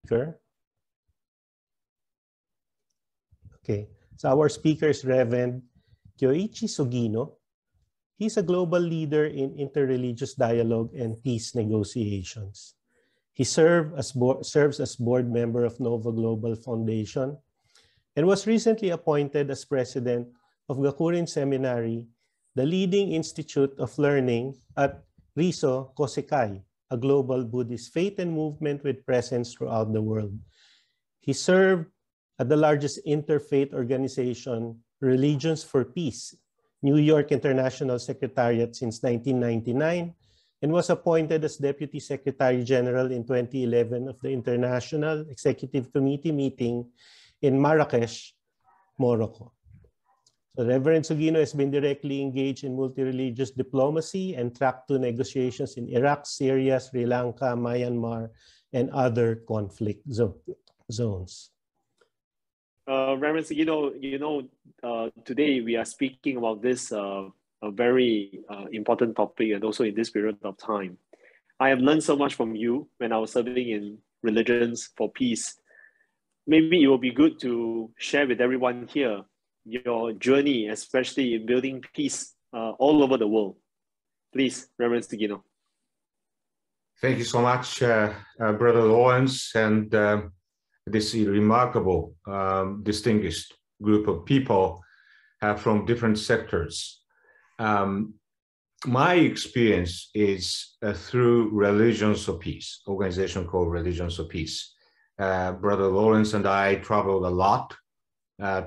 speaker. Okay, so our speaker is Rev Kyoichi Sugino. He's a global leader in interreligious dialogue and peace negotiations. He serves as board member of Nuova Global Foundation and was recently appointed as president of Gakurin Seminary, the leading institute of learning at Riso Kosekai, a global Buddhist faith and movement with presence throughout the world. He served at the largest interfaith organization, Religions for Peace, New York International Secretariat since 1999, and was appointed as Deputy Secretary General in 2011 of the International Executive Committee meeting in Marrakesh, Morocco. So Reverend Sugino has been directly engaged in multi-religious diplomacy and track 2 negotiations in Iraq, Syria, Sri Lanka, Myanmar, and other conflict zones. Reverend Sugino, today we are speaking about this a very important topic, and also in this period of time. I have learned so much from you when I was serving in Religions for Peace. Maybe it will be good to share with everyone here your journey, especially in building peace all over the world. Please, Reverend Sugino. Thank you so much, Brother Lawrence, and this remarkable, distinguished group of people from different sectors. My experience is through Religions of Peace, organization called Religions of Peace. Brother Lawrence and I traveled a lot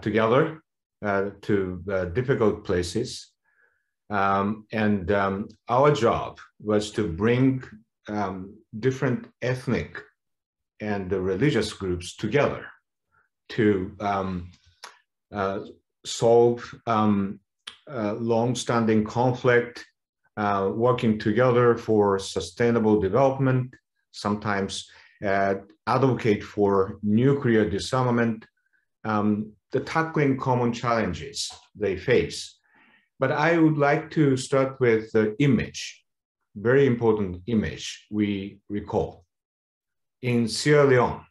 together to difficult places. And our job was to bring different ethnic and religious groups together to solve long-standing conflict, working together for sustainable development, sometimes advocate for nuclear disarmament, the tackling common challenges they face. But I would like to start with the image, very important image we recall. In Sierra Leone,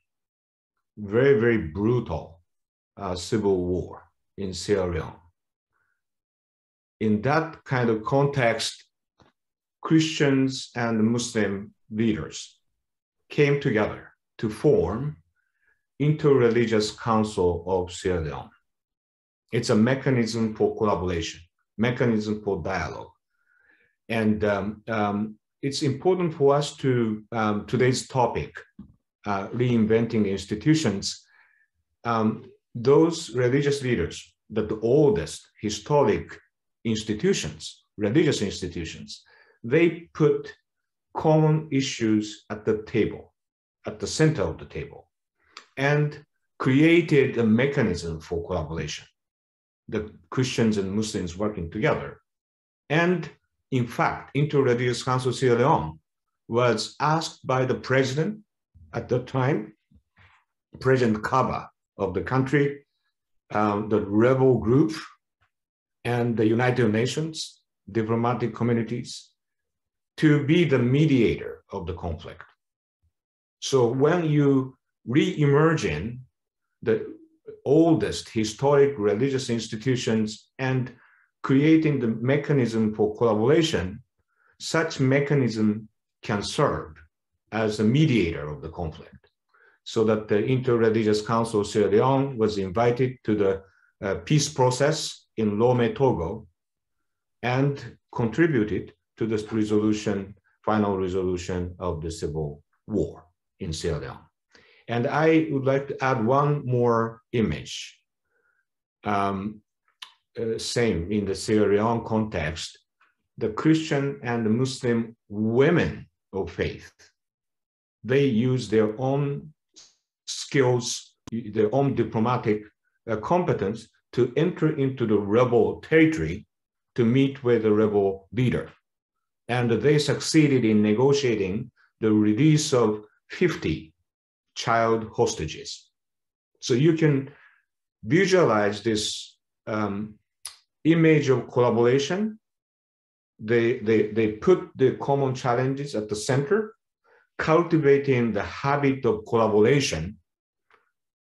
very, very brutal civil war in Sierra Leone. In that kind of context, Christians and Muslim leaders came together to form Interreligious Council of Sierra Leone. It's a mechanism for collaboration, mechanism for dialogue. And it's important for us to, today's topic, reinventing institutions, those religious leaders, the oldest historic institutions, religious institutions, they put common issues at the table, at the center of the table, and created a mechanism for collaboration, the Christians and Muslims working together. And in fact, Interreligious Council of Sierra Leone was asked by the president at that time, President Kaba of the country, the rebel group, and the United Nations, diplomatic communities, to be the mediator of the conflict. So when you re-imagine the oldest historic religious institutions and creating the mechanism for collaboration, such mechanism can serve as a mediator of the conflict. So that the Interreligious Council of Sierra Leone was invited to the peace process in Lomé, Togo, and contributed to this resolution, final resolution of the civil war in Sierra Leone. And I would like to add one more image. Same in the Sierra Leone context, the Christian and the Muslim women of faith, they use their own skills, their own diplomatic competence to enter into the rebel territory to meet with the rebel leader. And they succeeded in negotiating the release of 50 child hostages. So you can visualize this image of collaboration. They put the common challenges at the center cultivating the habit of collaboration,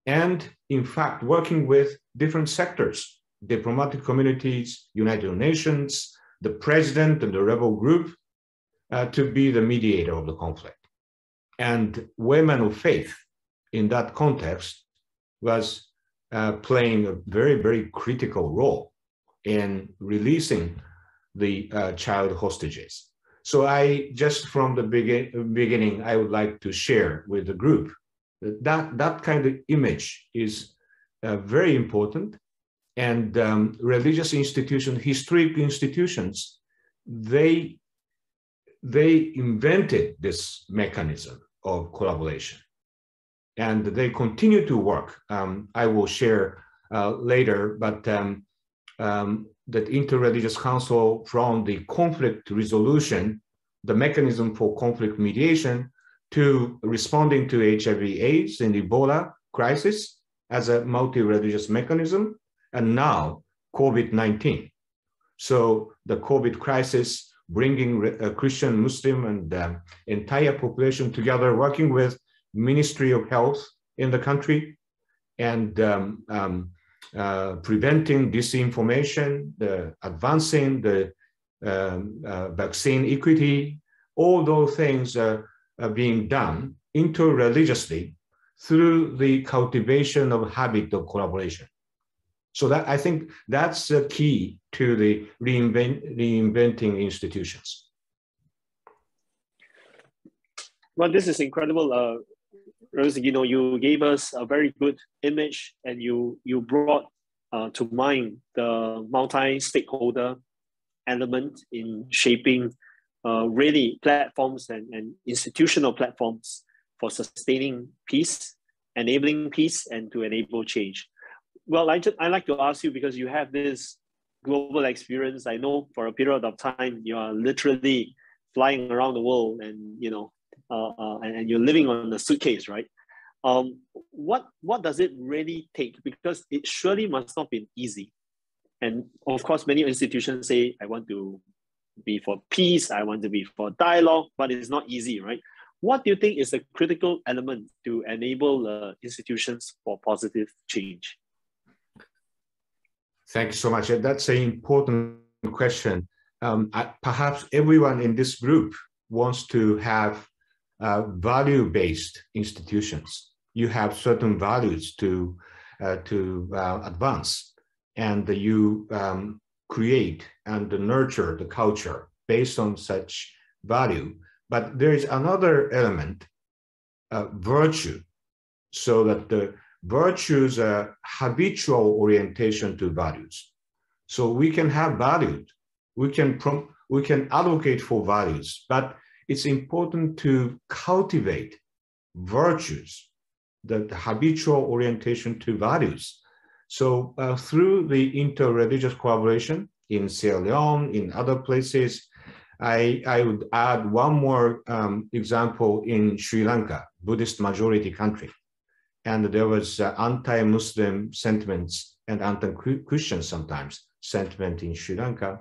and in fact, working with different sectors, diplomatic communities, United Nations, the president and the rebel group, to be the mediator of the conflict. And women of faith in that context was playing a very, very critical role in releasing the child hostages. So I just from the beginning, I would like to share with the group that kind of image is very important. And religious institutions, historic institutions, they invented this mechanism of collaboration, and they continue to work. I will share later, but that Interreligious Council, from the conflict resolution, the mechanism for conflict mediation, to responding to HIV/AIDS and Ebola crisis as a multi-religious mechanism, and now COVID-19. So the COVID crisis, bringing Christian, Muslim, and entire population together, working with Ministry of Health in the country, and preventing disinformation, advancing the vaccine equity. All those things are being done interreligiously through the cultivation of habit of collaboration. So that, I think that's the key to the reinventing institutions. Well, this is incredible. Rose, you gave us a very good image, and you brought to mind the multi-stakeholder element in shaping really platforms and institutional platforms for sustaining peace, enabling peace, and to enable change. Well, I'd like to ask you, because you have this global experience. I know for a period of time you are literally flying around the world, and and you're living on a suitcase, right? What does it really take? Because it surely must not be easy. And of course, many institutions say, I want to be for peace, I want to be for dialogue, but it's not easy, right? What do you think is a critical element to enable institutions for positive change? Thank you so much. That's an important question. Perhaps everyone in this group wants to have value-based institutions. You have certain values to advance, and you create and nurture the culture based on such value. But there is another element, virtue, so that the virtues are habitual orientation to values. So we can have values, we can advocate for values, but it's important to cultivate virtues, the habitual orientation to values. So through the interreligious collaboration in Sierra Leone, in other places, I would add one more example in Sri Lanka, Buddhist majority country. And there was anti-Muslim sentiments and anti-Christian sometimes sentiment in Sri Lanka.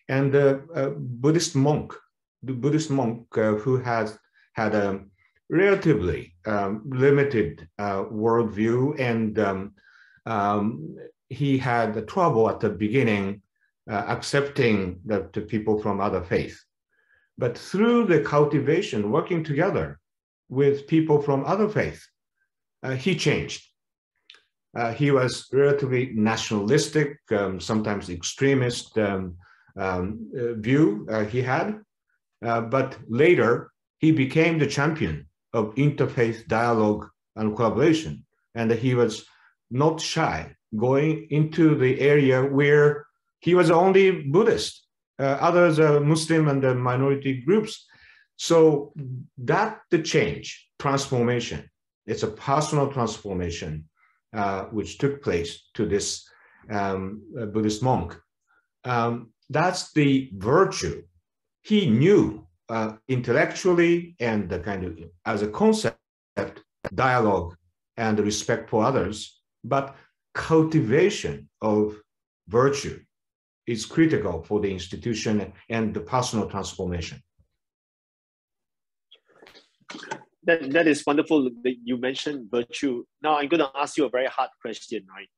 And the Buddhist monk who had a relatively limited worldview, and he had trouble at the beginning accepting the people from other faith. But through the cultivation, working together with people from other faith, he changed. He was relatively nationalistic, sometimes extremist view he had, but later he became the champion of interfaith dialogue and collaboration, and he was not shy going into the area where he was only Buddhist, others are Muslim and the minority groups. So that the change, transformation, it's a personal transformation which took place to this Buddhist monk. That's the virtue. He knew intellectually and the kind of as a concept, dialogue and respect for others, but cultivation of virtue is critical for the institution and the personal transformation. That is wonderful that you mentioned virtue. Now I'm going to ask you a very hard question, right?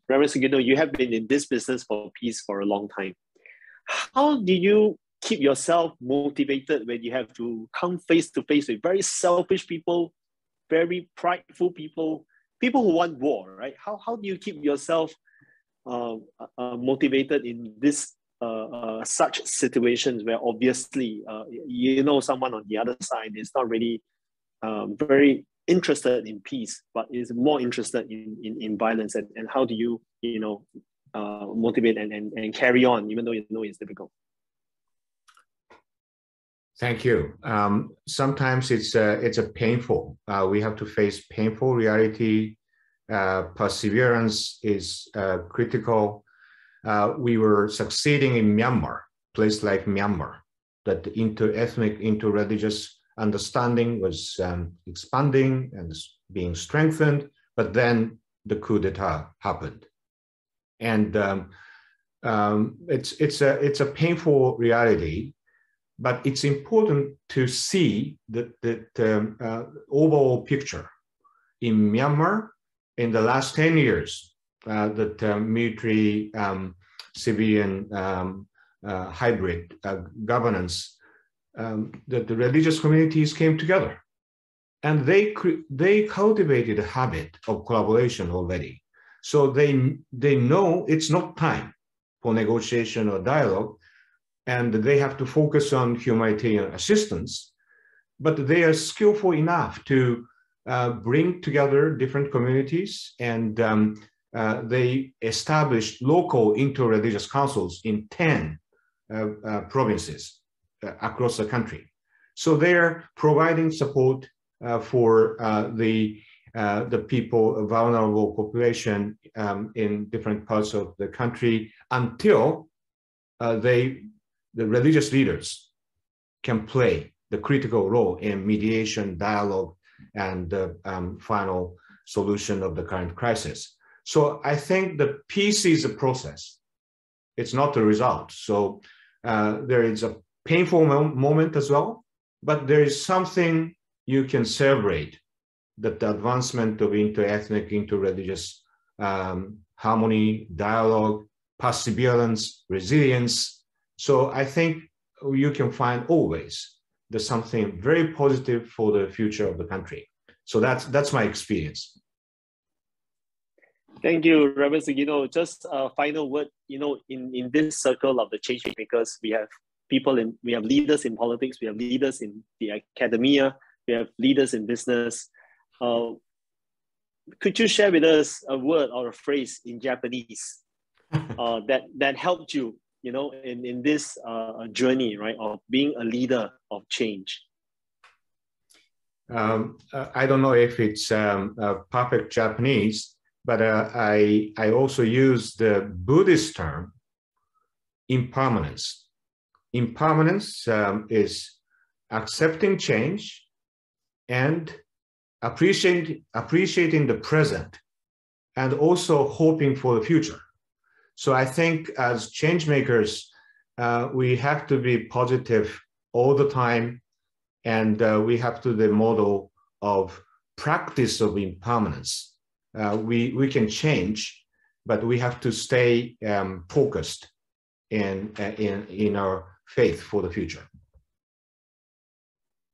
Reverend Sugino, you have been in this business for peace for a long time. How do you keep yourself motivated when you have to come face to face with very selfish people, very prideful people, people who want war, right? How do you keep yourself motivated in this such situations where obviously someone on the other side is not really very interested in peace, but is more interested in violence, and how do you motivate and carry on even though you know it's difficult? Thank you. Sometimes it's a painful. We have to face painful reality. Perseverance is critical. We were succeeding in Myanmar, place like Myanmar, that inter-ethnic, inter-religious understanding was expanding and being strengthened, but then the coup d'etat happened, and it's a painful reality. But it's important to see the overall picture. In Myanmar, in the last 10 years, that military civilian hybrid governance, that the religious communities came together, and they cultivated a habit of collaboration already. So they know it's not time for negotiation or dialogue, and they have to focus on humanitarian assistance, but they are skillful enough to bring together different communities, and they established local inter-religious councils in 10 provinces across the country. So they're providing support for the people, vulnerable population in different parts of the country until the religious leaders can play the critical role in mediation, dialogue, and the final solution of the current crisis. So I think the peace is a process. It's not the result. So there is a painful moment as well, but there is something you can celebrate, that the advancement of inter-ethnic, inter-religious harmony, dialogue, perseverance, resilience. So I think you can find always there's something very positive for the future of the country. So that's my experience. Thank you, Reverend Sugino. Just a final word. In this circle of the Changemakers, we have we have leaders in politics, we have leaders in the academia, we have leaders in business. Could you share with us a word or a phrase in Japanese that helped you, in this journey, right, of being a leader of change? I don't know if it's perfect Japanese, but I also use the Buddhist term, impermanence. Impermanence is accepting change and appreciating the present, and also hoping for the future. So I think as change makers, we have to be positive all the time, and we have to the model of practice of impermanence. We can change, but we have to stay focused in our faith for the future.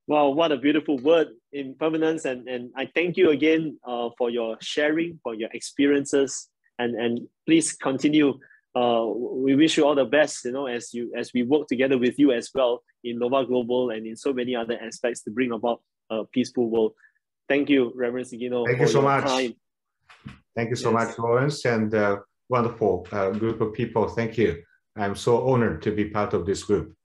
Wow, what a beautiful word, impermanence. And I thank you again for your sharing, for your experiences, and please continue. We wish you all the best, as we work together with you as well in Nuova Global and in so many other aspects to bring about a peaceful world. Thank you, Reverend Sugino. Thank you so much. Time. Thank you so much, Lawrence, and wonderful group of people. Thank you. I'm so honored to be part of this group.